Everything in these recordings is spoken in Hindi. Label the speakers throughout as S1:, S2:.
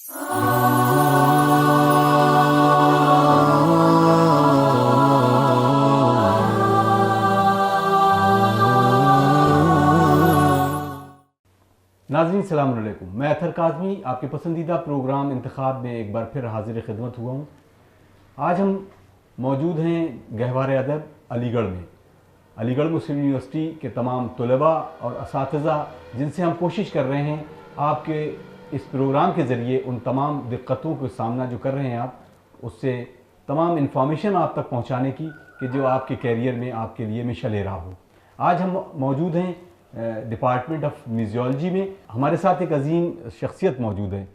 S1: नाज़रीन सलाम अलैकुम, मैं अतर काज़मी आपके पसंदीदा प्रोग्राम इंतखाब में एक बार फिर हाजिर खिदमत हुआ हूँ। आज हम मौजूद हैं गहवारे अदब अलीगढ़ में। अलीगढ़ मुस्लिम यूनिवर्सिटी के तमाम तलबा और असातिज़ा जिनसे हम कोशिश कर रहे हैं आपके इस प्रोग्राम के ज़रिए उन तमाम दिक्कतों का सामना जो कर रहे हैं आप, उससे तमाम इन्फॉर्मेशन आप तक पहुँचाने की कि जो आपके कैरियर में आपके लिए मिशल राह हो। आज हम मौजूद हैं डिपार्टमेंट ऑफ म्यूज़ियोलॉजी में। हमारे साथ एक अजीम शख्सियत मौजूद है,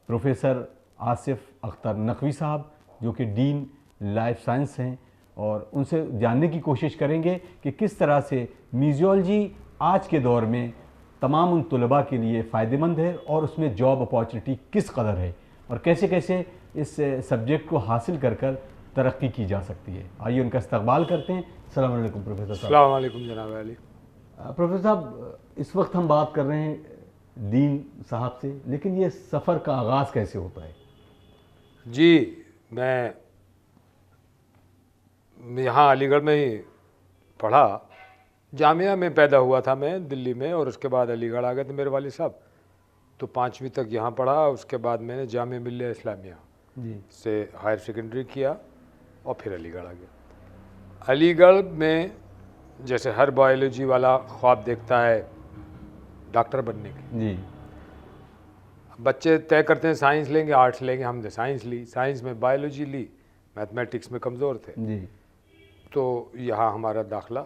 S1: प्रोफेसर आसिफ अख्तर नकवी साहब, जो कि डीन लाइफ साइंस हैं, और उनसे जानने की कोशिश करेंगे कि किस तरह से म्यूज़ियोलॉजी आज के दौर में तमाम उन तलबा के लिए फ़ायदेमंद है और उसमें जॉब अपॉर्चुनिटी किस कदर है और कैसे कैसे इस सब्जेक्ट को हासिल कर कर तरक्की की जा सकती है। आइए उनका इस्तकबाल करते हैं। अस्सलाम वालेकुम प्रोफेसर साहब।
S2: अस्सलाम वालेकुम जनाब अली।
S1: प्रोफेसर साहब, इस वक्त हम बात कर रहे हैं दीन साहब से, लेकिन ये सफ़र का आगाज़ कैसे होता है?
S2: जी, मैं यहाँ अलीगढ़ में ही पढ़ा, जामिया में पैदा हुआ था मैं दिल्ली में, और उसके बाद अलीगढ़ आ गए थे मेरे वालिद साहब, तो 5वीं तक यहाँ पढ़ा। उसके बाद मैंने जामिया मिल्लिया इस्लामिया से हायर सेकेंडरी किया और फिर अलीगढ़ आ गया। अलीगढ़ में जैसे हर बायोलॉजी वाला ख्वाब देखता है डॉक्टर बनने की,
S1: जी,
S2: बच्चे तय करते हैं साइंस लेंगे आर्ट्स लेंगे। हमने साइंस ली, साइंस में बायोलॉजी ली, मैथमेटिक्स में कमज़ोर थे
S1: जी,
S2: तो यहाँ हमारा दाखला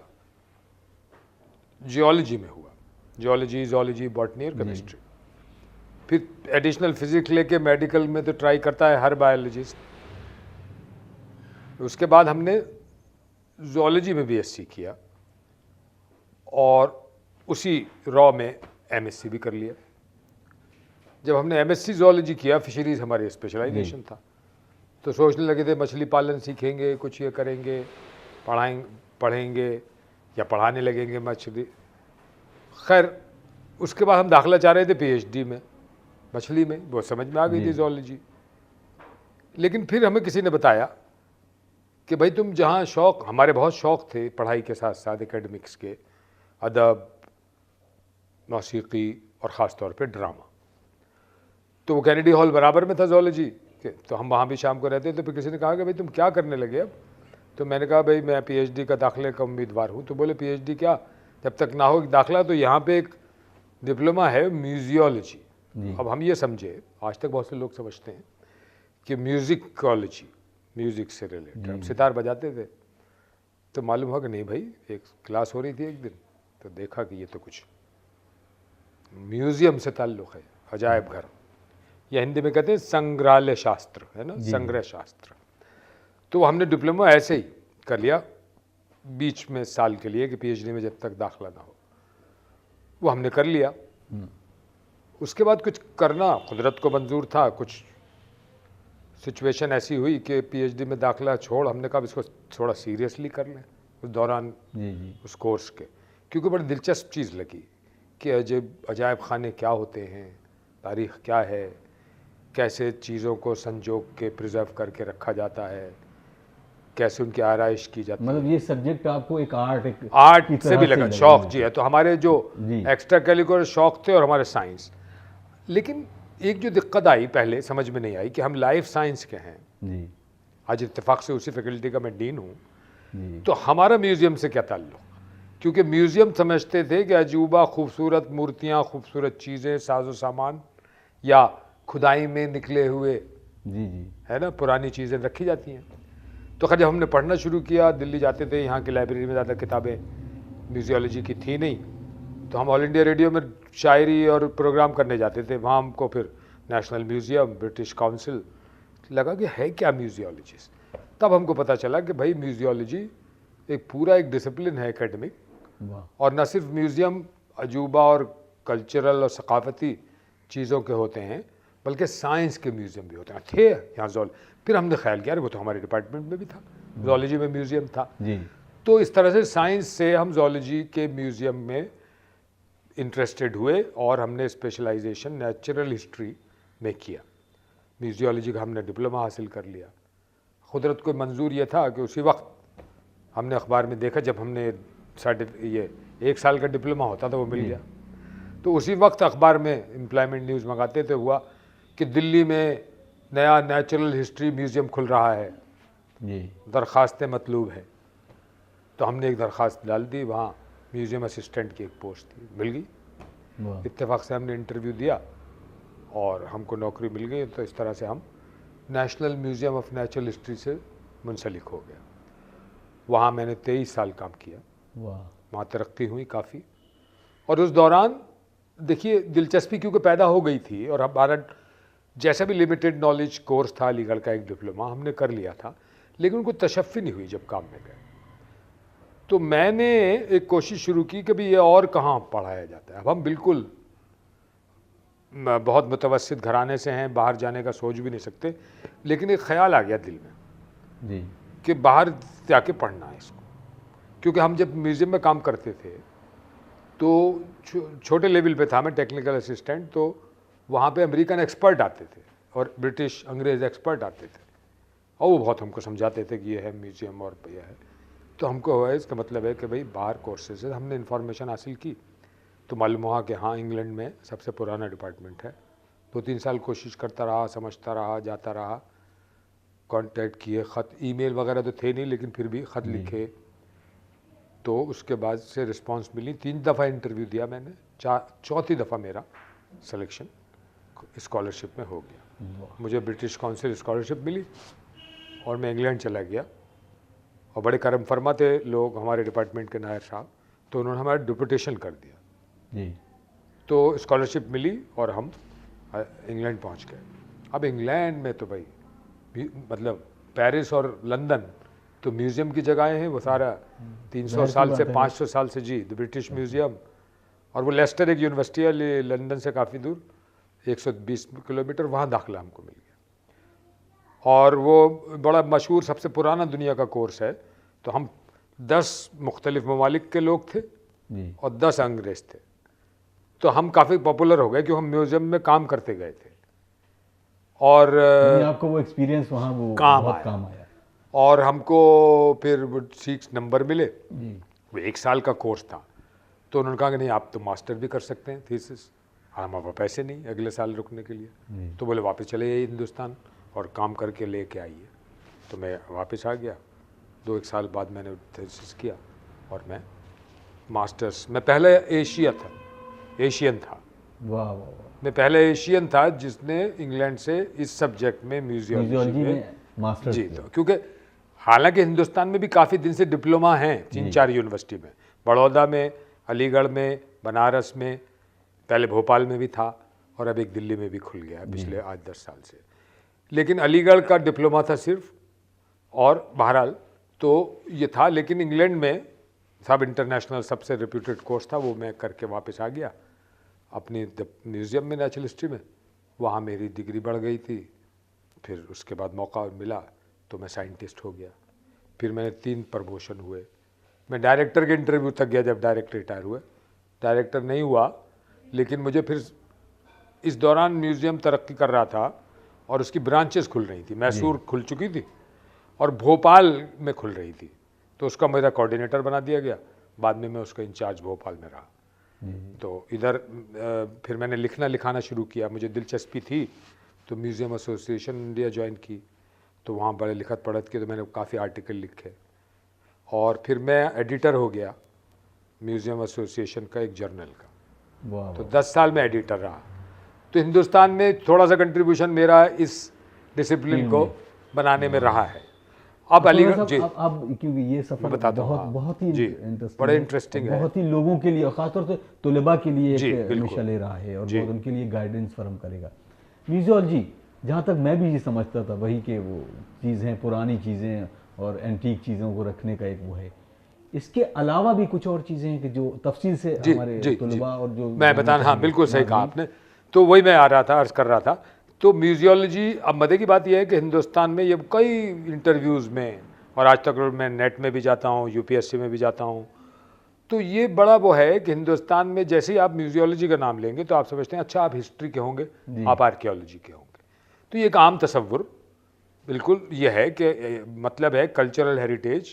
S2: जियोलॉजी में हुआ। जियोलॉजी, ज़ूलॉजी, बॉटनी और केमिस्ट्री। फिर एडिशनल फिजिक्स लेके मेडिकल में तो ट्राई करता है हर बायोलॉजिस्ट। उसके बाद हमने ज़ूलॉजी में बीएससी किया और उसी रॉ में एमएससी भी कर लिया। जब हमने एमएससी ज़ूलॉजी किया, फिशरीज़ हमारी स्पेशलाइजेशन था, तो सोचने लगे थे मछली पालन सीखेंगे, कुछ ये करेंगे, पढ़ेंगे या पढ़ाने लगेंगे मछली। खैर, उसके बाद हम दाखिला चाह रहे थे पीएचडी में मछली में, वो समझ में आ गई थी ज़ूलॉजी। लेकिन फिर हमें किसी ने बताया कि भाई तुम जहाँ शौक़, हमारे बहुत शौक़ थे पढ़ाई के साथ साथ एकेडमिक्स के, अदब, मौसीकी और ख़ास तौर पे ड्रामा, तो वो कैनेडी हॉल बराबर में था ज़ूलॉजी के, तो हम वहाँ भी शाम को रहते थे। फिर किसी ने कहा कि भाई तुम क्या करने लगे अब? तो मैंने कहा भाई मैं पीएचडी का दाखिले का उम्मीदवार हूँ। तो बोले पीएचडी क्या, जब तक ना हो दाखिला तो यहाँ पे एक डिप्लोमा है म्यूज़ियोलॉजी। अब हम ये समझे, आज तक बहुत से लोग समझते हैं कि म्यूज़िकोलॉजी, म्यूज़िक से रिलेटेड, हम सितार बजाते थे, तो मालूम हुआ कि नहीं भाई, एक क्लास हो रही थी एक दिन, तो देखा कि ये तो कुछ म्यूज़ियम से ताल्लुक़ है, अजायब घर, या हिंदी में कहते हैं संग्रहालय शास्त्र, है ना, संग्रह शास्त्र। तो हमने डिप्लोमा ऐसे ही कर लिया बीच में साल के लिए कि पीएचडी में जब तक दाखिला ना हो, वो हमने कर लिया। उसके बाद कुछ करना कुदरत को मंजूर था, कुछ सिचुएशन ऐसी हुई कि पीएचडी में दाखिला छोड़, हमने कहा इसको थोड़ा सीरियसली कर लें उस दौरान उस कोर्स के, क्योंकि बड़ी दिलचस्प चीज़ लगी कि अजायब खाने क्या होते हैं, तारीख़ क्या है, कैसे चीज़ों को संजोग के प्रिजर्व करके रखा जाता है, कैसे उनकी आराइश की जाती है।
S1: मतलब ये सब्जेक्ट आपको एक
S2: आर्ट से भी लगा, शौक़ जी है। तो हमारे जो एक्स्ट्रा करिकुलर शौक़ थे और हमारे साइंस, लेकिन एक जो दिक्कत आई पहले समझ में नहीं आई कि हम लाइफ साइंस के हैं जी। आज इत्तेफाक से उसी फैकल्टी का मैं डीन हूँ, तो हमारा म्यूज़ियम से क्या ताल्लुक़? क्योंकि म्यूज़ियम समझते थे कि अजूबा, खूबसूरत मूर्तियाँ, खूबसूरत चीज़ें, साजो सामान या खुदाई में निकले हुए है ना पुरानी चीज़ें रखी जाती हैं। तो खैर जब हमने पढ़ना शुरू किया, दिल्ली जाते थे, यहाँ की लाइब्रेरी में ज़्यादा किताबें म्यूज़ियोलॉजी की थी नहीं, तो हम ऑल इंडिया रेडियो में शायरी और प्रोग्राम करने जाते थे। वहाँ हमको फिर नेशनल म्यूज़ियम, ब्रिटिश काउंसिल लगा कि है क्या म्यूज़ियोलॉजिस्ट। तब हमको पता चला कि भाई म्यूज़ियोलॉजी एक पूरा एक डिसिप्लिन है एकेडमिक, और न सिर्फ म्यूज़ियम अजूबा और कल्चरल और सकाफती चीज़ों के होते हैं, बल्कि साइंस के म्यूज़ियम भी होते हैं। थे यहाँ फिर हमने ख्याल किया वो तो हमारे डिपार्टमेंट में भी था, ज़ूलॉजी में म्यूज़ियम था जी। तो इस तरह से साइंस से हम ज़ूलॉजी के म्यूज़ियम में इंटरेस्टेड हुए और हमने स्पेशलाइजेशन नेचुरल हिस्ट्री में किया। म्यूजियोलॉजी का हमने डिप्लोमा हासिल कर लिया। कुदरत को मंजूर ये था कि उसी वक्त हमने अखबार में देखा, जब हमने ये 1 साल का डिप्लोमा होता था वो मिल गया, तो उसी वक्त अखबार में एम्प्लॉयमेंट न्यूज़ मंगाते थे, हुआ कि दिल्ली में नया नेचुरल हिस्ट्री म्यूज़ियम खुल रहा है, दरख्वास्तें मतलूब है। तो हमने एक दरख्वास्त डाल दी, वहाँ म्यूज़ियम असिस्टेंट की एक पोस्ट थी, मिल गई। इत्तेफाक से हमने इंटरव्यू दिया और हमको नौकरी मिल गई। तो इस तरह से हम national museum of natural history से मुंसलिक हो गया। वहाँ मैंने 23 साल काम किया, वहाँ तरक्की हुई काफ़ी। और उस दौरान देखिए दिलचस्पी क्योंकि पैदा हो गई थी, और हमारा जैसा भी लिमिटेड नॉलेज कोर्स था अलीगढ़ का, एक डिप्लोमा हमने कर लिया था, लेकिन उनको तशफ़ी नहीं हुई जब काम में गए। तो मैंने एक कोशिश शुरू की कि भाई ये और कहाँ पढ़ाया जाता है। अब हम बिल्कुल बहुत मुतवस्सित घराने से हैं, बाहर जाने का सोच भी नहीं सकते, लेकिन एक ख्याल आ गया दिल में जी कि बाहर जाके पढ़ना है इसको। क्योंकि हम जब म्यूज़ियम में काम करते थे तो छोटे लेवल पे था मैं, टेक्निकल असिस्टेंट, तो वहाँ पे अमेरिकन एक्सपर्ट आते थे और ब्रिटिश अंग्रेज़ एक्सपर्ट आते थे, और वो बहुत हमको समझाते थे कि ये है म्यूज़ियम और ये है। तो हमको हुआ इसका मतलब है कि भाई बाहर कोर्सेज से हमने इन्फॉर्मेशन हासिल की, तो मालूम हुआ कि हाँ इंग्लैंड में सबसे पुराना डिपार्टमेंट है। 2-3 साल कोशिश करता रहा, समझता रहा, जाता रहा, कांटेक्ट किए, ख़त ईमेल वगैरह तो थे नहीं, लेकिन फिर भी ख़त लिखे। तो उसके बाद से रिस्पांस मिली। 3 दफ़ा इंटरव्यू दिया मैंने, चौथी दफ़ा मेरा सिलेक्शन स्कॉलरशिप में हो गया। मुझे ब्रिटिश काउंसिल स्कॉलरशिप मिली और मैं इंग्लैंड चला गया। और बड़े करम फरमा थे लोग, हमारे डिपार्टमेंट के नायर साहब, तो उन्होंने हमारा डिपुटेशन कर दिया जी। तो स्कॉलरशिप मिली और हम इंग्लैंड पहुंच गए। अब इंग्लैंड में तो भाई मतलब पेरिस और लंदन तो म्यूज़ियम की जगहें हैं, वो सारा 300 साल से 500 साल से जी, द ब्रिटिश म्यूज़ियम। और वो लेस्टर एक यूनिवर्सिटी है लंदन से काफ़ी दूर, 120 किलोमीटर, वहाँ दाखिला हमको मिल गया। और वो बड़ा मशहूर, सबसे पुराना दुनिया का कोर्स है। तो हम 10 मुख्तलिफ ममालिक के लोग थे और 10 अंग्रेज़ थे। तो हम काफ़ी पॉपुलर हो गए क्योंकि हम म्यूज़ियम में काम करते गए थे। और
S1: आपको वो एक्सपीरियंस वहाँ वो बहुत काम आया।
S2: और हमको फिर 6 नंबर मिले। वो 1 साल का कोर्स था। तो उन्होंने कहा कि नहीं आप तो मास्टर भी कर सकते हैं, थीसिस। हमारे पास पैसे नहीं अगले साल रुकने के लिए। तो बोले वापस चले जाइए हिंदुस्तान और काम करके लेके आइए। तो मैं वापस आ गया। 2-1 साल बाद मैंने थीसिस किया और मैं मास्टर्स, मैं पहले एशियन था। वाह। मैं पहले एशियन था जिसने इंग्लैंड से इस सब्जेक्ट में म्यूजियोलॉजी में मास्टर्स जी। तो क्योंकि हालांकि हिंदुस्तान में भी काफ़ी दिन से डिप्लोमा हैं 3-4 यूनिवर्सिटी में, बड़ौदा में, अलीगढ़ में, बनारस में, पहले भोपाल में भी था और अब एक दिल्ली में भी खुल गया पिछले 8-10 साल से। लेकिन अलीगढ़ का डिप्लोमा था सिर्फ, और बहरहाल तो ये था। लेकिन इंग्लैंड में सब इंटरनेशनल सबसे रेप्यूटेड कोर्स था, वो मैं करके वापस आ गया अपनी म्यूज़ियम में नेचुरल हिस्ट्री में। वहाँ मेरी डिग्री बढ़ गई थी। फिर उसके बाद मौका मिला तो मैं साइंटिस्ट हो गया। फिर मैंने 3 प्रमोशन हुए। मैं डायरेक्टर के इंटरव्यू तक गया जब डायरेक्टर रिटायर हुए। डायरेक्टर नहीं हुआ, लेकिन मुझे फिर इस दौरान म्यूज़ियम तरक्की कर रहा था और उसकी ब्रांचेस खुल रही थी। मैसूर खुल चुकी थी और भोपाल में खुल रही थी, तो उसका मेरा कोऑर्डिनेटर बना दिया गया। बाद में मैं उसका इंचार्ज भोपाल में रहा। तो इधर फिर मैंने लिखाना शुरू किया। मुझे दिलचस्पी थी तो म्यूज़ियम एसोसिएशन इंडिया ज्वाइन की, तो वहाँ बड़े लिखत पढ़त के तो मैंने काफ़ी आर्टिकल लिखे। और फिर मैं एडिटर हो गया म्यूज़ियम एसोसिएशन का एक जर्नल का। तो 10 साल में एडिटर रहा। तो हिंदुस्तान में थोड़ा सा कंट्रीब्यूशन मेरा इस डिसिप्लिन को बनाने में रहा है। अब अलीगढ़ जी,
S1: अब क्योंकि ये सफर बहुत ही
S2: बड़ा इंटरेस्टिंग है,
S1: बहुत ही लोगों के लिए, खासतौर से तलबा के लिए एक हमेशा ले रहा है और बहुत उनके लिए गाइडेंस फराहम करेगा। म्यूजियोलॉजी, जहाँ तक मैं भी ये समझता था, वही के वो चीज़ें, पुरानी चीज़ें और एंटीक चीज़ों को रखने का एक वो है। इसके अलावा भी कुछ और चीज़ें हैं कि जो तफसील से हमारे तलबा और जो
S2: मैं बताना, हाँ बिल्कुल सही कहा आपने। तो वही मैं आ रहा था, अर्ज़ कर रहा था। तो म्यूजियोलॉजी, अब मज़े की बात यह है कि हिंदुस्तान में ये कई इंटरव्यूज़ में, और आज तक मैं नेट में भी जाता हूँ, यूपीएससी में भी जाता हूँ, तो ये बड़ा वो है कि हिंदुस्तान में जैसे ही आप म्यूजियोलॉजी का नाम लेंगे तो आप समझते हैं अच्छा आप हिस्ट्री के होंगे, आप आर्कियोलॉजी के होंगे। तो ये एक आम तसव्वुर बिल्कुल ये है कि मतलब है कल्चरल हेरिटेज,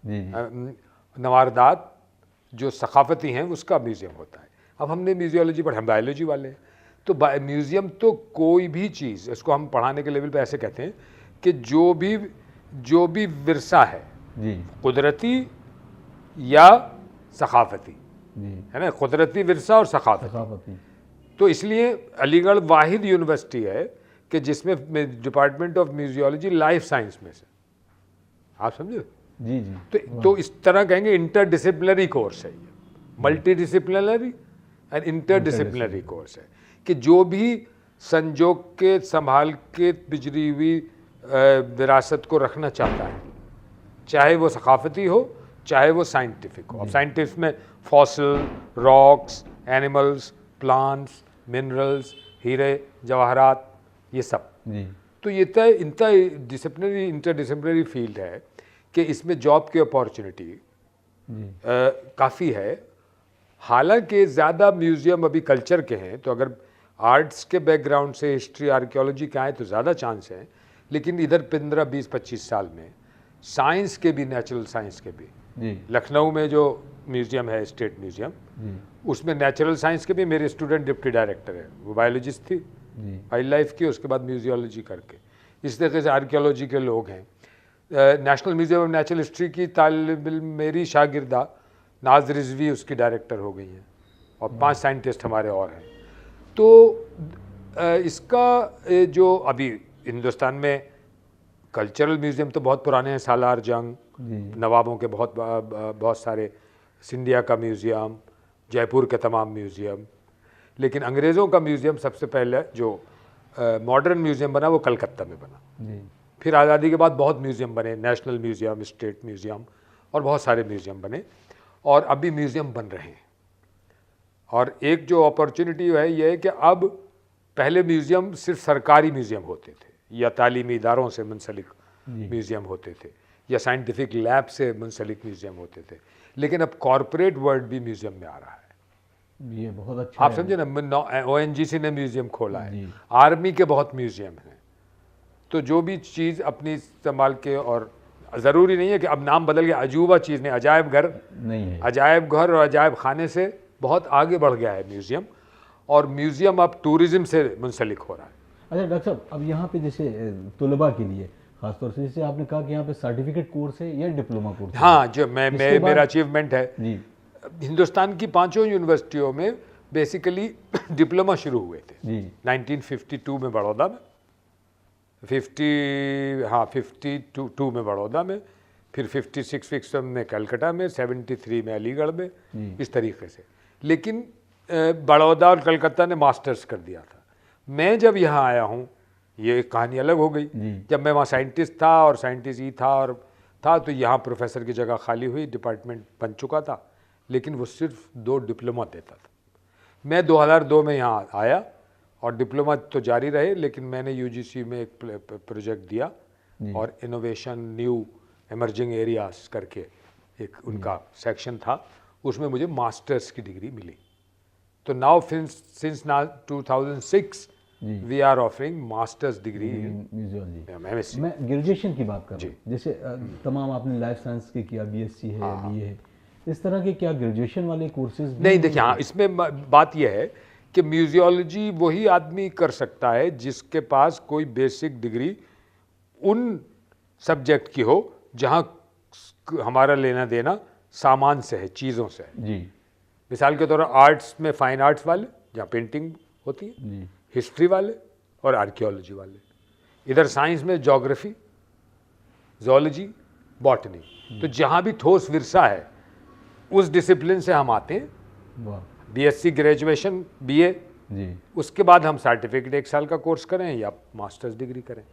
S1: जी जी
S2: नवारदात जो सकाफती हैं उसका म्यूज़ियम होता है। अब हमने म्यूजियोलॉजी पढ़ा, हम बायोलॉजी वाले हैं, तो म्यूज़ियम तो कोई भी चीज़, इसको हम पढ़ाने के लेवल पे ऐसे कहते हैं कि जो भी विरसा है
S1: जी
S2: कुदरती या सकाफती,
S1: जी
S2: है ना, कुदरती विरसा और सकाफती।
S1: सकाफती।
S2: तो इसलिए अलीगढ़ वाहिद यूनिवर्सिटी है कि जिसमें department of museology life science में से, आप समझे,
S1: जी जी
S2: तो इस तरह कहेंगे इंटरडिसिप्लिनरी कोर्स है ये, multi disciplinary and interdisciplinary course है कि जो भी संजोग के संभाल के बिजरी हुई विरासत को रखना चाहता है, चाहे वो सकाफती हो चाहे वो साइंटिफिक हो। अब साइंटिफिक में fossil, rocks, animals, plants, minerals, हीरे जवाहरात, ये सब।
S1: जी
S2: तो ये डिसिप्लिनरी इंटरडिसिप्लिनरी फील्ड है कि इसमें जॉब की अपॉर्चुनिटी
S1: जी
S2: काफ़ी है। हालांकि ज़्यादा म्यूज़ियम अभी कल्चर के हैं, तो अगर आर्ट्स के बैकग्राउंड से हिस्ट्री आर्कियोलॉजी के आए तो ज़्यादा चांस है, लेकिन इधर 15, 20, 25 साल में साइंस के भी, नेचुरल साइंस के भी,
S1: जी
S2: लखनऊ में जो म्यूज़ियम है स्टेट म्यूज़ियम,
S1: जी
S2: उसमें नेचुरल साइंस के भी मेरे स्टूडेंट डिप्टी डायरेक्टर है, वो बायोलॉजिस्ट थी,
S1: जी
S2: वाइल्ड लाइफ की, उसके बाद म्यूजियोलॉजी करके। इस तरीके से आर्कियोलॉजी के लोग हैं। National museum of natural history की तालिब इल्म मेरी शागिर्दा नाज रिजवी उसकी डायरेक्टर हो गई हैं, और 5 साइंटिस्ट हमारे और हैं। तो इसका जो अभी हिंदुस्तान में कल्चरल म्यूज़ियम तो बहुत पुराने हैं, सालार जंग, नवाबों के बहुत सारे, सिंधिया का म्यूज़ियम, जयपुर के तमाम म्यूज़ियम, लेकिन अंग्रेज़ों का म्यूज़ियम सबसे पहले जो मॉडर्न म्यूज़ियम बना वो कलकत्ता में बना।
S1: जी
S2: फिर आज़ादी के बाद बहुत म्यूज़ियम बने, नेशनल म्यूज़ियम, स्टेट म्यूज़ियम, और बहुत सारे म्यूज़ियम बने, और अभी म्यूज़ियम बन रहे हैं। और एक जो अपॉर्चुनिटी है ये है कि अब पहले म्यूज़ियम सिर्फ सरकारी म्यूज़ियम होते थे या तालीमी इदारों से मुंसलिक म्यूज़ियम होते थे या साइंटिफिक लैब से मुंसलिक म्यूज़ियम होते थे, लेकिन अब कॉरपोरेट वर्ल्ड भी म्यूज़ियम में आ रहा है।
S1: ये बहुत अच्छा
S2: आप
S1: है।
S2: समझे ना, ONGC ने म्यूज़ियम खोला है,
S1: जी।
S2: आर्मी के बहुत म्यूज़ियम हैं। तो जो भी चीज़ अपनी इस्तेमाल के, और ज़रूरी नहीं है कि अब नाम बदल गया, अजूबा चीज़ नहीं, अजायब घर
S1: नहीं है।
S2: अजायब घर और अजायब खाने से बहुत आगे बढ़ गया है म्यूज़ियम, और म्यूज़ियम अब टूरिज़्म से मुंसलिक हो रहा है।
S1: अच्छा डॉक्टर साहब, अब यहाँ पे जैसे तुलबा के लिए खासतौर से, जैसे आपने कहा कि यहाँ पे सर्टिफिकेट कोर्स है या डिप्लोमा कोर्स है?
S2: हाँ, जो मेरा अचीवमें है
S1: जी
S2: हिंदुस्तान की 5 यूनिवर्सिटियों में बेसिकली डिप्लोमा शुरू हुए थे।
S1: जी
S2: 1952 में बड़ौदा में, 52 में बड़ौदा में, फिर 56 में कलकत्ता में, 73 में अलीगढ़ में, इस तरीके से। लेकिन बड़ौदा और कलकत्ता ने मास्टर्स कर दिया था। मैं जब यहाँ आया हूँ, ये एक कहानी अलग हो गई। जब मैं वहाँ साइंटिस्ट था और साइंटिस्ट ही था तो यहाँ प्रोफेसर की जगह खाली हुई, डिपार्टमेंट बन चुका था, लेकिन वो सिर्फ 2 डिप्लोमा देता था। मैं 2002 में यहाँ आया और डिप्लोमा तो जारी रहे, लेकिन मैंने UGC में एक प्रोजेक्ट दिया और इनोवेशन न्यू एमर्जिंग एरियाज करके एक उनका सेक्शन था, उसमें मुझे मास्टर्स की डिग्री मिली। तो now since 2006 we are offering master's degree in
S1: museology. मैं ग्रेजुएशन की बात कर रहा हूँ, जैसे तमाम आपने लाइफ साइंस के किया, BSc है, BA है, इस तरह के क्या ग्रेजुएशन वाले कोर्सेज
S2: नहीं? देखिए, हाँ, इसमें बात यह है कि म्यूजियोलॉजी वही आदमी कर सकता है जिसके पास कोई बेसिक डिग्री उन सब्जेक्ट की हो जहाँ हमारा लेना देना सामान से है, चीज़ों से है।
S1: जी
S2: मिसाल के तौर पर आर्ट्स में फाइन आर्ट्स वाले, जहाँ पेंटिंग होती है, हिस्ट्री वाले और आर्कियोलॉजी वाले। इधर साइंस में ज्योग्राफी, जोलॉजी, बॉटनी। तो जहाँ भी ठोस विरसा है उस डिसिप्लिन से हम आते हैं। BSc ग्रेजुएशन, BA, उसके बाद हम सर्टिफिकेट 1 साल का कोर्स करें या मास्टर्स डिग्री करें।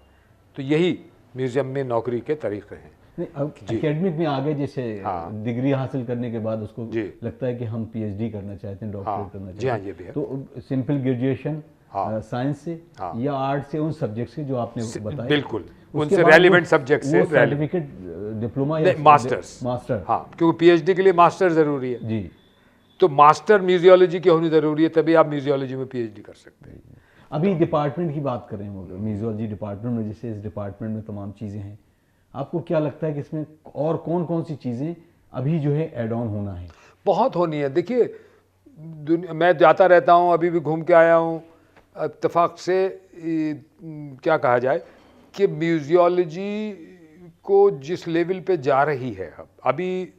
S2: तो यही म्यूजियम में नौकरी के तरीके हैं।
S1: नहीं, अब एकेडमिक में आगे जैसे डिग्री हासिल करने के बाद उसको लगता है कि हम PhD करना चाहते हैं, डॉक्टरेट करना चाहते हैं,
S2: ये भी है।
S1: तो सिंपल ग्रेजुएशन साइंस से या आर्ट से, उन सब्जेक्ट से जो आपने बताया,
S2: बिल्कुल उनसे रेलिवेंट सब्जेक्ट से
S1: सर्टिफिकेट डिप्लोमा या
S2: मास्टर। हाँ, क्योंकि PhD के लिए मास्टर जरूरी है।
S1: जी,
S2: तो मास्टर म्यूजियोलॉजी की होनी जरूरी है, तभी आप म्यूजियोलॉजी में PhD कर सकते हैं।
S1: अभी डिपार्टमेंट की बात करें, म्यूजियोलॉजी डिपार्टमेंट में, जैसे इस डिपार्टमेंट में तमाम चीज़ें हैं, आपको क्या लगता है कि इसमें और कौन कौन सी चीज़ें अभी जो है एड ऑन होना है?
S2: बहुत होनी है। देखिए मैं जाता रहता हूँ, अभी भी घूम के आया हूँ, इत्तेफाक से क्या कहा जाए कि म्यूजियोलॉजी को जिस लेवल पे जा रही है, अभी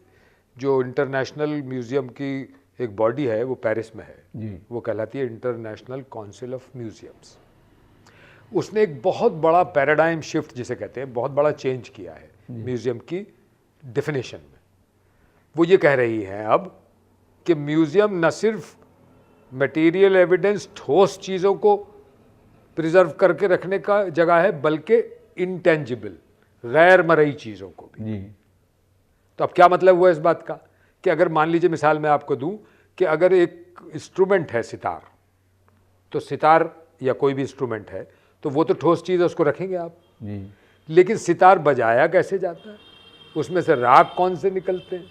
S2: जो इंटरनेशनल म्यूज़ियम की एक बॉडी है वो पेरिस में है
S1: जी।
S2: वो कहलाती है इंटरनेशनल काउंसिल ऑफ म्यूजियम्स। उसने एक बहुत बड़ा पैराडाइम शिफ्ट जिसे कहते हैं, बहुत बड़ा चेंज किया है म्यूज़ियम की डेफिनेशन में। वो ये कह रही है अब कि म्यूज़ियम न सिर्फ मटेरियल एविडेंस, ठोस चीज़ों को प्रिजर्व करके रखने का जगह है, बल्कि इंटेंजिबल, गैर मरई चीज़ों को भी।
S1: जी।
S2: तो अब क्या मतलब हुआ इस बात का कि अगर मान लीजिए मिसाल मैं आपको दूं कि अगर एक इंस्ट्रूमेंट है सितार, तो सितार या कोई भी इंस्ट्रूमेंट है तो वो तो ठोस चीज़ है, उसको रखेंगे आप
S1: जी।
S2: लेकिन सितार बजाया कैसे जाता है, उसमें से राग कौन से निकलते हैं,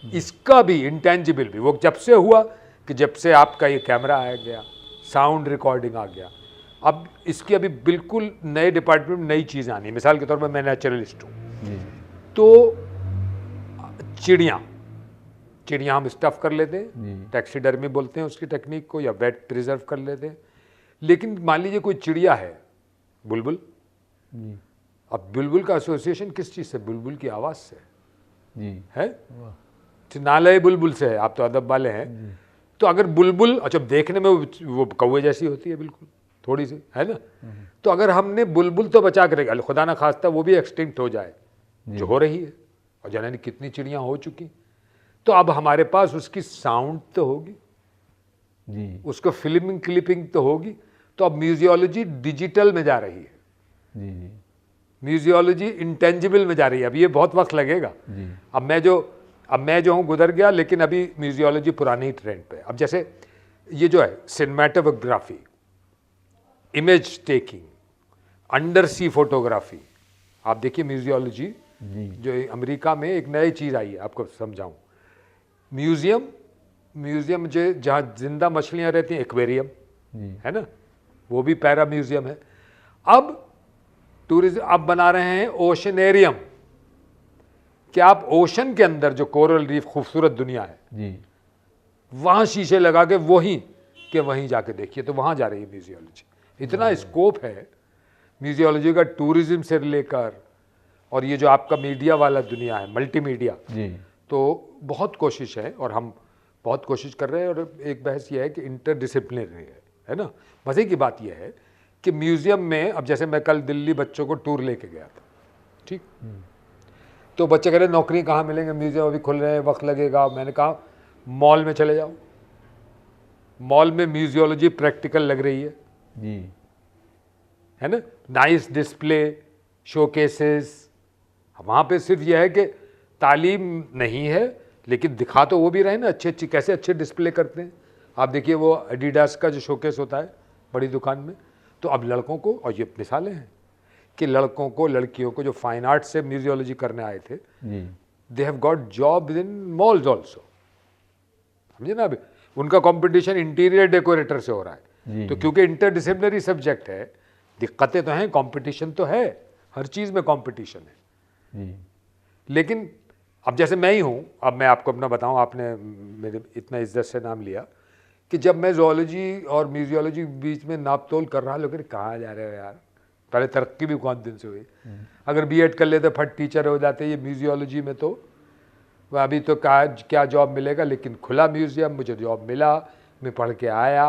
S2: इसका भी इंटेंजिबल भी, वो जब से हुआ कि जब से आपका ये कैमरा आ गया, साउंड रिकॉर्डिंग आ गया, अब इसकी अभी बिल्कुल नए डिपार्टमेंट में नई चीज़ आनी है। मिसाल के तौर पर मैं नेचुरलिस्ट हूँ, तो चिड़िया हम स्टफ कर लेते हैं, टैक्सीडर्मी बोलते हैं उसकी टेक्निक को, या वेट प्रिजर्व कर लेते हैं। लेकिन मान लीजिए कोई चिड़िया है, बुलबुल, अब बुलबुल का एसोसिएशन किस चीज़ से? बुलबुल की आवाज़ से है, नाले बुलबुल से है, आप तो अदब वाले हैं। तो अगर बुलबुल, अच्छा देखने में वो कौवे जैसी होती है बिल्कुल, थोड़ी सी, है ना, तो अगर हमने बुलबुल तो बचा के रखा, खुदा ना खास्ता वो भी एक्सटिंक्ट हो जाए, जो हो रही है, और जाने कितनी चिड़ियाँ हो चुकी, तो अब हमारे पास उसकी साउंड तो होगी
S1: जी,
S2: उसको फिल्मिंग क्लिपिंग तो होगी। तो अब म्यूजियोलॉजी डिजिटल में जा रही है,
S1: जी, जी,
S2: म्यूजियोलॉजी इंटेंजिबल में जा रही है। अब ये बहुत वक्त लगेगा।
S1: जी।
S2: अब मैं जो हूँ गुजर गया, लेकिन अभी म्यूजियोलॉजी पुरानी ट्रेंड पे है। अब जैसे ये जो है सिनेमेटोग्राफी, इमेज टेकिंग, अंडर सी फोटोग्राफी, आप देखिए म्यूजियोलॉजी जो अमेरिका में एक नई चीज़ आई है, आपको समझाऊं। म्यूजियम जो जहाँ जिंदा मछलियाँ रहती हैं, एक्वेरियम है ना, वो भी पैरा म्यूजियम है। अब टूरिज्म अब बना रहे हैं ओशनेरियम, कि आप ओशन के अंदर जो कोरल रीफ खूबसूरत दुनिया है
S1: जी,
S2: वहाँ शीशे लगा के वहीं जाके देखिए, तो वहाँ जा रही है म्यूजियोलॉजी। इतना स्कोप है म्यूजियोलॉजी का, टूरिज्म से लेकर, और ये जो आपका मीडिया वाला दुनिया है, मल्टीमीडिया, तो बहुत कोशिश है और हम बहुत कोशिश कर रहे हैं। और एक बहस ये है कि इंटरडिसिप्लिनरी है ना। मज़े की बात यह है कि म्यूज़ियम में, अब जैसे मैं कल दिल्ली बच्चों को टूर लेके गया था, ठीक, तो बच्चे कह रहे नौकरी कहाँ मिलेंगे, म्यूज़ियम अभी खुल रहे हैं, वक्त लगेगा। मैंने कहा मॉल में चले जाओ, मॉल में म्यूजियोलॉजी प्रैक्टिकल लग रही है
S1: जी,
S2: है ना, नाइस डिस्प्ले, शोकेसेस। वहाँ पे सिर्फ यह है कि तालीम नहीं है, लेकिन दिखा तो वो भी रहे ना, अच्छे कैसे अच्छे डिस्प्ले करते हैं। आप देखिए वो एडिडास का जो शोकेस होता है बड़ी दुकान में, तो अब लड़कों को, और ये मिसालें हैं कि लड़कों को, लड़कियों को जो फाइन आर्ट से म्यूजियोलॉजी करने आए थे, they have got job in malls also, समझे ना। अभी उनका कंपटीशन इंटीरियर डेकोरेटर से हो रहा है। तो क्योंकि इंटरडिसिप्लिनरी सब्जेक्ट है, दिक्कतें तो हैं, कंपटीशन तो है, हर चीज़ में कंपटीशन है। लेकिन अब जैसे मैं ही हूँ, अब मैं आपको अपना बताऊँ, आपने मेरे इतना इज्जत से नाम लिया कि जब मैं जोलॉजी और म्यूजियोलॉजी बीच में नाप तोल कर रहा, लोग कहाँ जा रहे हो यार, पहले तरक्की भी बहुत दिन से हुई, अगर बीएड कर लेते फट टीचर हो जाते, ये म्यूजियोलॉजी में तो अभी तो क्या जॉब मिलेगा। लेकिन खुला म्यूज़ियम, मुझे जॉब मिला, मैं पढ़ के आया,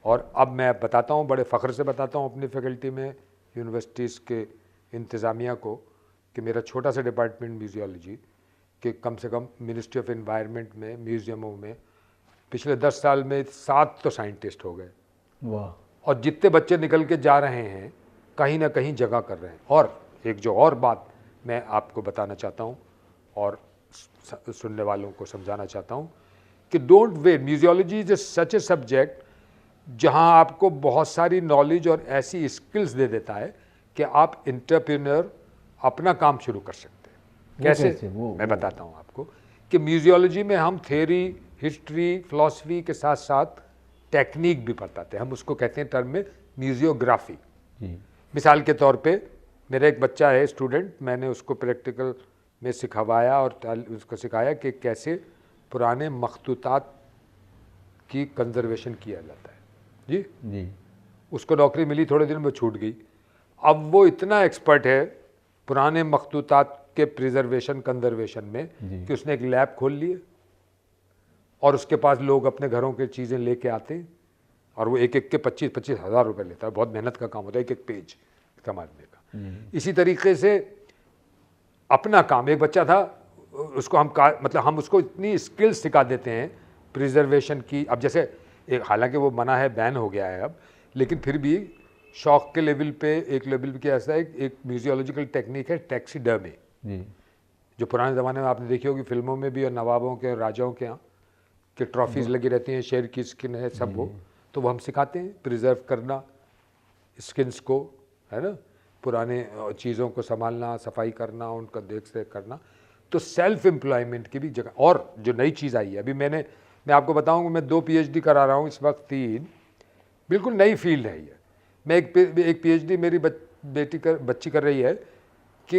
S2: और अब मैं बताता हूँ, बड़े फ़ख्र से बताता हूँ अपनी फैकल्टी में, यूनिवर्सिटीज़ के इंतज़ामिया को, कि मेरा छोटा सा डिपार्टमेंट म्यूजियोलॉजी कि कम से कम मिनिस्ट्री ऑफ एनवायरनमेंट में, म्यूज़ियमों में पिछले 10 साल में 7 तो साइंटिस्ट हो गए।
S1: वाह।
S2: और जितने बच्चे निकल के जा रहे हैं, कहीं ना कहीं जगह कर रहे हैं। और एक जो और बात मैं आपको बताना चाहता हूँ और सुनने वालों को समझाना चाहता हूँ कि don't wait, museology is such a subject जहाँ आपको बहुत सारी नॉलेज और ऐसी स्किल्स दे देता है कि आप इंटरप्रेन्योर अपना काम शुरू कर सकते हैं। कैसे? मैं बताता हूँ आपको कि म्यूजियोलॉजी में हम थ्योरी, हिस्ट्री, फिलॉसफी के साथ साथ टेक्निक भी पढ़ाते हैं। हम उसको कहते हैं टर्म में म्यूजियोग्राफी।
S1: जी
S2: मिसाल के तौर पे मेरा एक बच्चा है स्टूडेंट, मैंने उसको प्रैक्टिकल में सिखवाया और उसको सिखाया कि कैसे पुराने मखतूतात की कंजर्वेशन किया जाता है। जी
S1: जी
S2: उसको नौकरी मिली, थोड़े दिन में छूट गई। अब वो इतना एक्सपर्ट है पुराने मखतूतात के प्रिजर्वेशन कंजर्वेशन में कि उसने एक लैब खोल लिए और उसके पास लोग अपने घरों की चीज़ें लेके आते हैं और वो एक एक के 25-25 हज़ार रुपये लेता है। बहुत मेहनत का काम होता है एक एक पेज समझने का। इसी तरीके से अपना काम, एक बच्चा था उसको हम उसको इतनी स्किल्स सिखा देते हैं प्रिजर्वेशन की। अब जैसे एक, हालांकि वो मना है, बैन हो गया है अब, लेकिन फिर भी शौक के लेवल पे, एक लेवल पे ऐसा है, एक म्यूजियोलॉजिकल टेक्निक है टैक्सीडर्मी, जो पुराने ज़माने में आपने देखी होगी फिल्मों में भी, और नवाबों के और राजाओं के यहाँ कि ट्रॉफीज लगी रहती हैं, शेर की स्किन है सब वो, तो वो हम सिखाते हैं प्रिजर्व करना स्किन्स को, है ना, पुराने चीज़ों को संभालना, सफाई करना, उनका देख रेख करना। तो सेल्फ एम्प्लॉयमेंट की भी जगह। और जो नई चीज़ आई है अभी, मैं आपको बताऊंगा, मैं 2 PhD करा रहा हूँ इस वक्त, 3, बिल्कुल नई फील्ड है ये। मैं एक PhD मेरी बच्ची कर रही है कि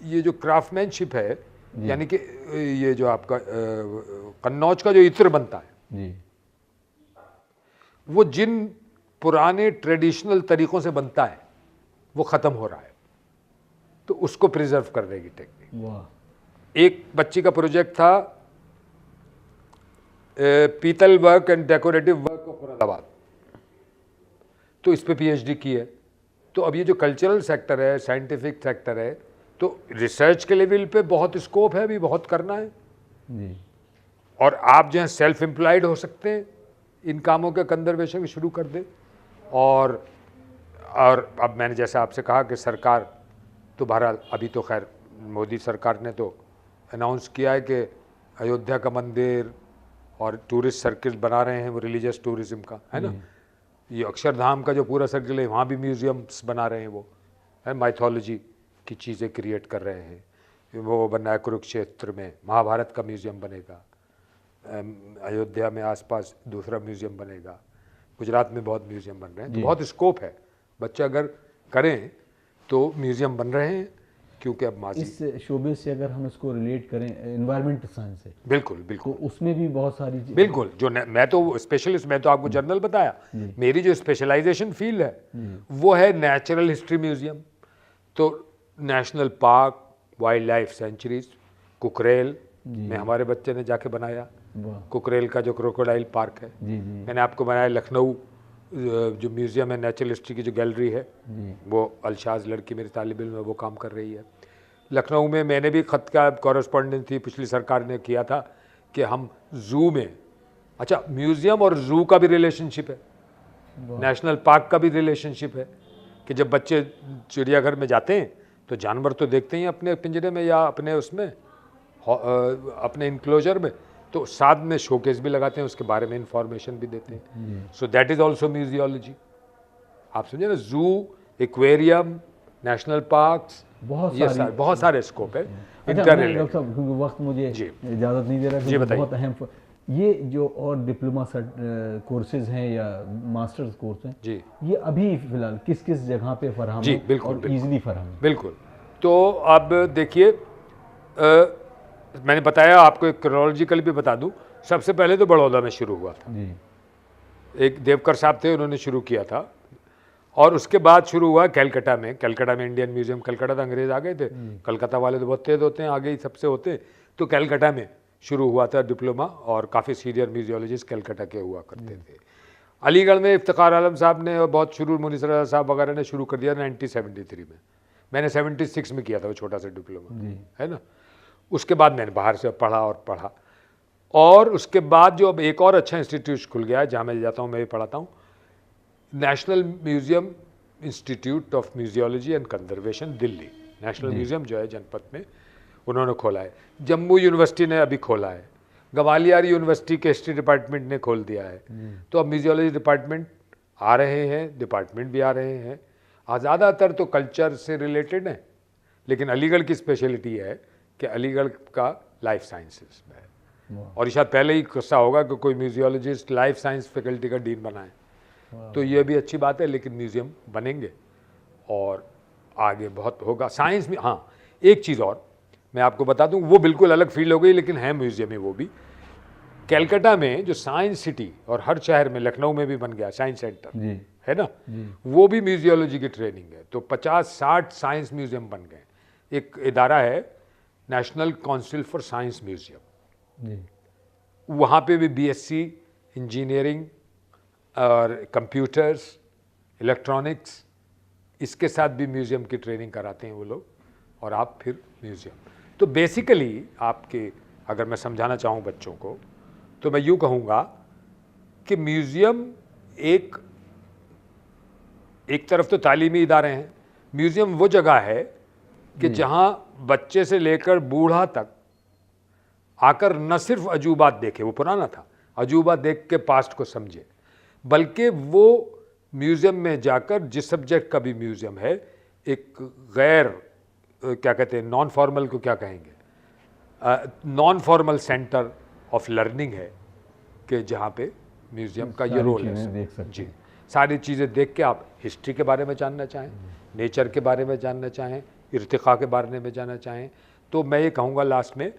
S2: ये जो क्राफ्टमैनशिप है, यानी कि ये जो आपका कन्नौज का जो इत्र बनता है
S1: जी
S2: वो जिन पुराने ट्रेडिशनल तरीकों से बनता है वो ख़त्म हो रहा है, तो उसको प्रिजर्व करने की टेक्निक।
S1: वाह।
S2: एक बच्ची का प्रोजेक्ट था पीतल work and decorative work of Moradabad, तो इस पे PhD की है। तो अब ये जो कल्चरल सेक्टर है, साइंटिफिक सेक्टर है, तो रिसर्च के लेवल पे बहुत स्कोप है, अभी बहुत करना है
S1: जी।
S2: और आप जो है सेल्फ एम्प्लॉयड हो सकते हैं, इन कामों के कंजर्वेशन शुरू कर दें। और अब मैंने जैसा आपसे कहा कि सरकार तो बहरहाल अभी तो खैर मोदी सरकार ने तो अनाउंस किया है कि अयोध्या का मंदिर और टूरिस्ट सर्किल बना रहे हैं, वो रिलीजियस टूरिज्म का, है ना। ये अक्षरधाम का जो पूरा सर्किल है, वहाँ भी म्यूजियम्स बना रहे हैं, वो है माइथोलॉजी की चीज़ें क्रिएट कर रहे हैं। वो बना है कुरुक्षेत्र में, महाभारत का म्यूज़ियम बनेगा, अयोध्या में आसपास दूसरा म्यूज़ियम बनेगा, गुजरात में बहुत म्यूज़ियम बन रहे हैं। तो बहुत स्कोप है, बच्चे अगर करें तो म्यूज़ियम बन रहे हैं, क्योंकि अब माजी
S1: इस शोबे से अगर हम इसको रिलेट करें एनवायरमेंट साइंस से,
S2: बिल्कुल बिल्कुल,
S1: तो उसमें भी बहुत सारी
S2: बिल्कुल जो मैं तो स्पेशलिस्ट, मैं तो आपको जनरल बताया, मेरी जो स्पेशलाइजेशन फील्ड है वो है नेचुरल हिस्ट्री म्यूज़ियम। तो national park, wild life sanctuaries, Kukrail में हमारे बच्चे ने जाके बनाया, कुकरेल का जो क्रोकोडाइल पार्क है। मैंने आपको बनाया लखनऊ जो म्यूज़ियम है, नेचुरल हिस्ट्री की जो गैलरी है, वो अलशाज लड़की मेरी तालिब इल्म है, वो काम कर रही है। लखनऊ में मैंने भी ख़त का कॉरेस्पॉन्डेंस थी, पिछली सरकार ने किया था कि हम ज़ू में, अच्छा म्यूज़ियम और ज़ू का भी रिलेशनशिप है, नेशनल पार्क का भी रिलेशनशिप है, कि जब बच्चे चिड़ियाघर में जाते हैं तो जानवर तो देखते ही अपने पिंजरे में या अपने उसमें अपने इंक्लोजर में, तो साथ में शोकेस भी लगाते हैं, उसके बारे में इंफॉर्मेशन भी देते हैं। So that is also museology. आप समझे ना, जू, एक्वेरियम, नेशनल पार्क्स, बहुत सारे स्कोप है।
S1: अच्छा डॉक्टर साहब, क्योंकि वक्त मुझे इजाज़त नहीं दे रहा,
S2: जी बताइए।
S1: बहुत अहम ये जो और डिप्लोमा कोर्सेज हैं या मास्टर्स कोर्स हैं
S2: जी,
S1: ये अभी फिलहाल किस किस जगह पे फराहम
S2: जी,
S1: है
S2: बिल्कुल,
S1: और ईजिली फराहम है?
S2: बिल्कुल। तो अब देखिए, मैंने बताया आपको, एक क्रोनोलॉजिकल भी बता दूं। सबसे पहले तो बड़ौदा में शुरू हुआ था
S1: जी।
S2: एक देवकर साहब थे, उन्होंने शुरू किया था, और उसके बाद शुरू हुआ कलकत्ता में। कलकत्ता में इंडियन म्यूजियम, कलकत्ता तो अंग्रेज आ गए थे, कलकत्ता वाले तो बहुत तेज होते हैं, आगे ही सबसे होते हैं, तो कलकत्ता में शुरू हुआ था डिप्लोमा, और काफ़ी सीनियर म्यूजियोलॉजिस्ट कलकत्ता के हुआ करते थे। अलीगढ़ में इफ्तिखार आलम साहब ने, और बहुत शुरू मुनीस रज़ा साहब वगैरह ने शुरू कर दिया 1973 में। मैंने 76 में किया था वो छोटा सा डिप्लोमा, है ना। उसके बाद मैंने बाहर से पढ़ा, और उसके बाद जो अब एक और अच्छा इंस्टीट्यूट खुल गया है जहाँ मैं जाता हूँ, मैं भी पढ़ाता हूँ, national museum institute of museology and conservation, Delhi. National museum जो है जनपद में, उन्होंने खोला है। जम्मू यूनिवर्सिटी ने अभी खोला है, ग्वालियर यूनिवर्सिटी के हिस्ट्री डिपार्टमेंट ने खोल दिया है। तो अब म्यूजियोलॉजी डिपार्टमेंट आ रहे हैं, डिपार्टमेंट भी आ रहे हैं। ज़्यादातर तो कल्चर से रिलेटेड है, लेकिन अलीगढ़ की स्पेशलिटी है कि अलीगढ़ का लाइफ साइंसेस में है। और शायद पहले ही किस्सा होगा कि कोई म्यूजियोलॉजिस्ट लाइफ साइंस फैकल्टी का डीन बनाए, तो ये भी अच्छी बात है, लेकिन म्यूज़ियम बनेंगे और आगे बहुत होगा साइंस में। हाँ, एक चीज़ और मैं आपको बता दूं, वो बिल्कुल अलग फील्ड हो गई, लेकिन है म्यूज़ियम है वो भी। कैलकाटा में जो साइंस सिटी, और हर शहर में, लखनऊ में भी बन गया साइंस सेंटर,
S1: जी
S2: है ना,
S1: जी
S2: वो भी म्यूजियोलॉजी की ट्रेनिंग है। तो 50-60 साइंस म्यूजियम बन गए। एक इदारा है national council for science museum,
S1: जी
S2: वहाँ पे भी बीएससी इंजीनियरिंग और कंप्यूटर्स, इलेक्ट्रॉनिक्स, इसके साथ भी म्यूजियम की ट्रेनिंग कराते हैं वो लोग, और आप फिर म्यूजियम। तो बेसिकली आपके, अगर मैं समझाना चाहूँ बच्चों को, तो मैं यूँ कहूँगा कि म्यूजियम एक तरफ तो तालीमी इदारे हैं, म्यूजियम वो जगह है कि जहाँ बच्चे से लेकर बूढ़ा तक आकर न सिर्फ अजूबात देखे, वो पुराना था, अजूबा देख के पास्ट को समझे, बल्कि वो म्यूजियम में जाकर, जिस सब्जेक्ट का भी म्यूजियम है, एक गैर क्या कहते हैं, नॉन फॉर्मल को क्या कहेंगे, non formal centre of learning है, कि जहाँ पे म्यूजियम का ये रोल है। जी, सारी चीज़ें देख के आप हिस्ट्री के बारे में जानना चाहें, नेचर के बारे में जानना चाहें, इर्तिक़ा के बारे में जानना चाहें, तो मैं ये कहूँगा लास्ट में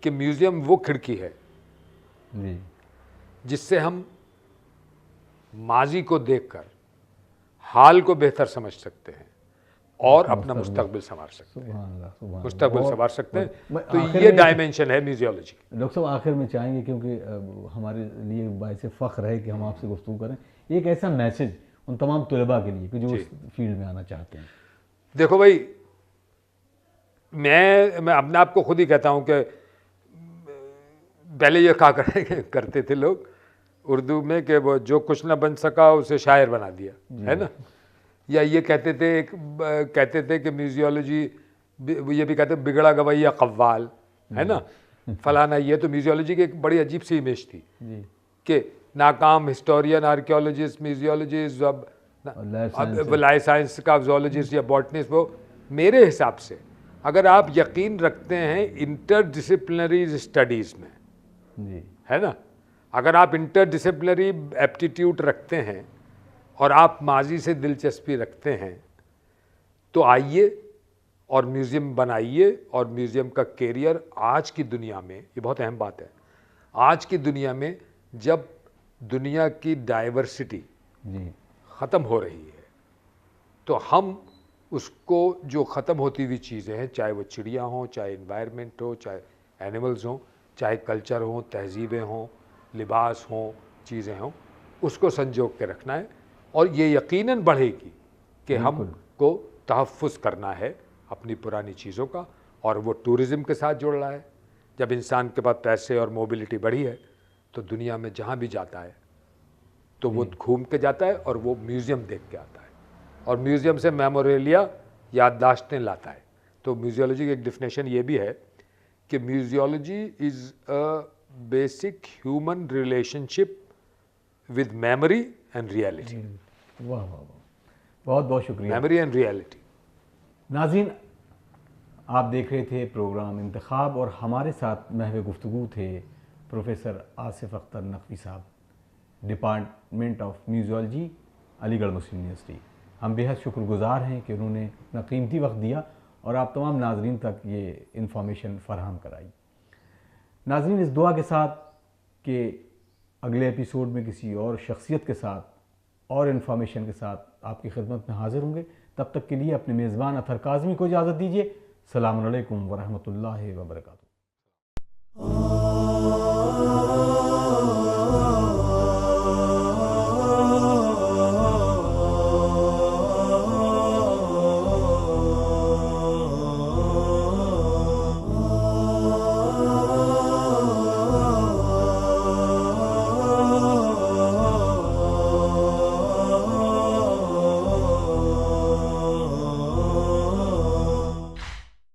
S2: कि म्यूज़ियम वो खिड़की है
S1: जी
S2: जिससे हम माजी को देखकर हाल को बेहतर समझ सकते हैं और अपना मुस्तकबिल संवार सकते हैं,
S1: सुभान अल्लाह, सुभान अल्लाह।
S2: मुस्तकबिल
S1: बहुत-
S2: संवार सकते हैं।
S1: मैं
S2: तो
S1: आखिर
S2: ये
S1: में-
S2: डायमेंशन है म्यूजियोलॉजी।
S1: डॉक्टर साहब आखिर में चाहेंगे, क्योंकि हमारे लिए बायसे फ़ख्र है कि हम आपसे गुफ्तगू करें, एक ऐसा मैसेज उन तमाम तलबा के लिए कि जो उस फील्ड में आना चाहते हैं।
S2: देखो भाई, मैं अपने आप को खुद ही कहता हूँ कि पहले ये कहा करते थे लोग उर्दू में कि वो जो कुछ ना बन सका उसे शायर बना दिया, है ना, या ये कहते थे कि म्यूजियोलॉजी, ये भी कहते बिगड़ा गवैया कव्वाल, है ना, फलाना। ये तो म्यूजियोलॉजी की एक बड़ी अजीब सी इमेज थी कि नाकाम हिस्टोरियन, आर्कियोलॉजिस्ट, म्यूजियोलॉजिस्ट, अब लाइफ साइंस का जोलॉजिस्ट या बॉटनिस्ट। वो मेरे हिसाब से, अगर आप यकीन रखते हैं इंटरडिसिप्लिनरी स्टडीज़ में, है ना, अगर आप इंटरडिसिप्लिनरी एप्टीट्यूड रखते हैं और आप माजी से दिलचस्पी रखते हैं, तो आइए और म्यूज़ियम बनाइए। और म्यूज़ियम का कैरियर आज की दुनिया में, ये बहुत अहम बात है, आज की दुनिया में जब दुनिया की डाइवर्सिटी ख़त्म हो रही है, तो हम उसको, जो ख़त्म होती हुई चीज़ें हैं, चाहे वो चिड़िया हों, चाहे इन्वायरमेंट हो, चाहे एनिमल्स हों, चाहे कल्चर हों, तहजीबें हों, लिबास हों, चीज़ें हों, उसको संजो के रखना है। और ये यकीनन बढ़ेगी कि हमको तहफ़्फ़ुज़ करना है अपनी पुरानी चीज़ों का, और वो टूरिज़म के साथ जुड़ रहा है। जब इंसान के पास पैसे और मोबिलिटी बढ़ी है, तो दुनिया में जहाँ भी जाता है तो वो घूम के जाता है और वो म्यूज़ियम देख के आता है, और म्यूज़ियम से मेमोरेलिया, याददाश्तें लाता है। तो म्यूजियोलॉजी की एक डिफिनेशन ये भी है कि museology is a basic human relationship with memory and reality.
S1: वाह वाह वाह, बहुत बहुत शुक्रिया।
S2: Memory and reality.
S1: नाज़रीन, आप देख रहे थे प्रोग्राम इंतखाब, और हमारे साथ महवे गुफ्तगू थे प्रोफेसर आसिफ अख्तर नकवी साहब, department of museology, Aligarh Muslim university. हम बेहद शुक्रगुजार हैं कि उन्होंने अपना कीमती वक्त दिया और आप तमाम नाजरीन तक ये इन्फॉर्मेशन फ़राहम कराई। नाजरीन, इस दुआ के साथ कि अगले एपिसोड में किसी और शख्सियत के साथ और इन्फॉर्मेशन के साथ आपकी खिदमत में हाज़िर होंगे, तब तक के लिए अपने मेज़बान अतहर काज़मी को इजाज़त दीजिए। सलाम अलैकुम व रहमतुल्लाहि व बरकातुहू।